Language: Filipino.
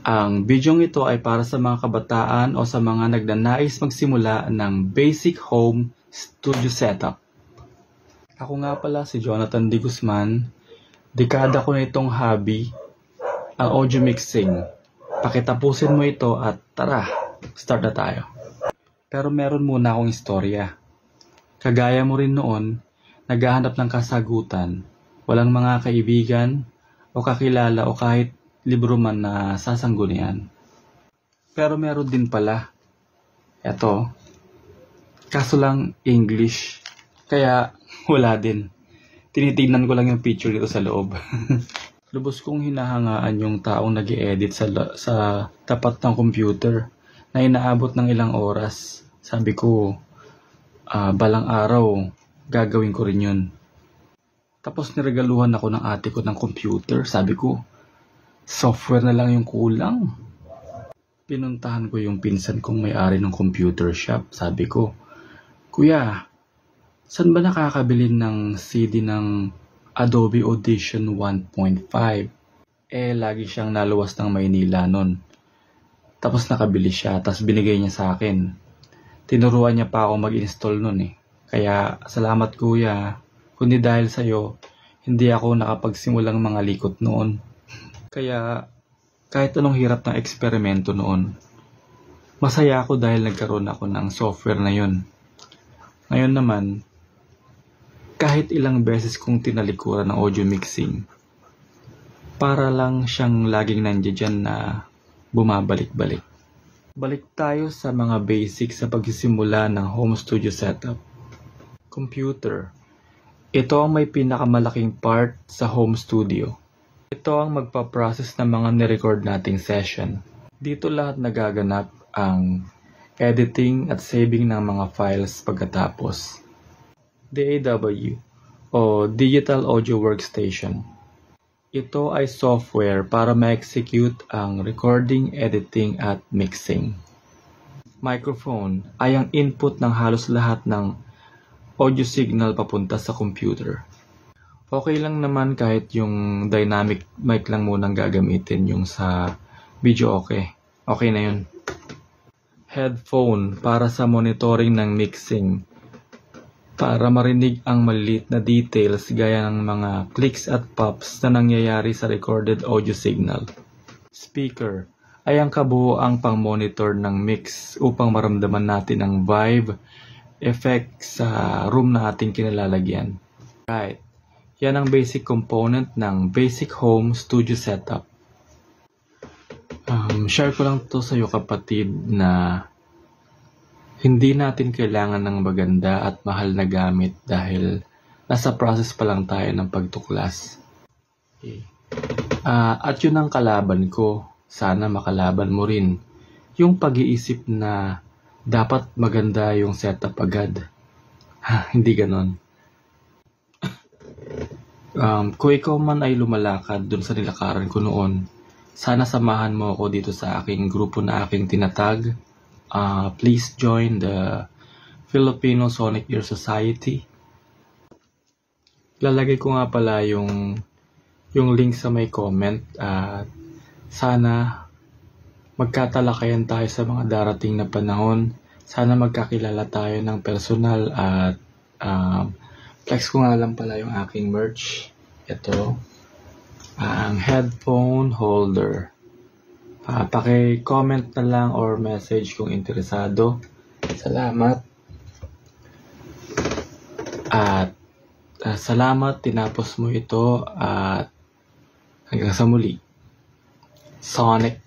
Ang bidyong ito ay para sa mga kabataan o sa mga nagnanais magsimula ng basic home studio setup. Ako nga pala si Jonathan D. Guzman. Dekada ko na itong hobby, ang audio mixing. Pakitapusin mo ito at tara, start na tayo. Pero meron muna akong istorya. Kagaya mo rin noon, naghahanap ng kasagutan, walang mga kaibigan o kakilala o kahit libro man na sasanggunian. Pero meron din pala. Eto, kaso lang English, kaya wala din. Tinitignan ko lang yung picture dito sa loob. Lubos kong hinahangaan yung taong nag-i-edit sa tapat ng computer na inaabot ng ilang oras. Sabi ko, balang araw, gagawin ko rin yun. Tapos niregaluhan ako ng ate ko ng computer. Sabi ko, software na lang yung kulang. Pinuntahan ko yung pinsan kong may-ari ng computer shop. Sabi ko, Kuya, saan ba nakakabili ng CD ng Adobe Audition 1.5? Lagi siyang naluwas ng Maynila nun. Tapos nakabili siya, tapos binigay niya sa akin. Tinuruan niya pa ako mag-install nun eh. Kaya, salamat kuya. Kundi dahil sa'yo, hindi ako nakapagsimulang mga likot noon. Kaya, kahit anong hirap ng eksperimento noon, masaya ako dahil nagkaroon ako ng software na yun. Ngayon naman, kahit ilang beses kong tinalikuran ng audio mixing, para lang siyang laging nandiyan na bumabalik-balik. Balik tayo sa mga basics sa pagsisimula ng home studio setup. Computer. Ito ang may pinakamalaking part sa home studio. Ito ang magpa-process ng mga nirecord nating session. Dito lahat nagaganap ang editing at saving ng mga files pagkatapos. DAW o Digital Audio Workstation. Ito ay software para ma-execute ang recording, editing at mixing. Microphone ay ang input ng halos lahat ng audio signal papunta sa computer. Okay lang naman kahit yung dynamic mic lang munang gagamitin, yung sa video okay. Okay na yun. Headphone para sa monitoring ng mixing. Para marinig ang maliliit na details gaya ng mga clicks at pops na nangyayari sa recorded audio signal. Speaker ay ang kabuuang pang-monitor ng mix upang maramdaman natin ang vibe, effect sa room na ating kinalalagyan. Right. Yan ang basic component ng basic home studio setup. Share ko lang to sa iyo kapatid na hindi natin kailangan ng maganda at mahal na gamit dahil nasa process pa lang tayo ng pagtuklas. Okay. At yun ang kalaban ko. Sana makalaban mo rin. Yung pag-iisip na dapat maganda yung setup agad. Hindi ganon. Kung ikaw man ay lumalakad dun sa nilakaran ko noon, sana samahan mo ako dito sa aking grupo na aking tinatag. Please join the Filipino Sonic Ear Society. Lalagay ko nga pala yung link sa may comment at sana magkatalakayan tayo sa mga darating na panahon. Sana magkakilala tayo ng personal at flex ko nga lang pala yung aking merch. Ito, ang headphone holder. Paki-comment na lang or message kung interesado. Salamat. At salamat, tinapos mo ito at hanggang sa muli. Sonic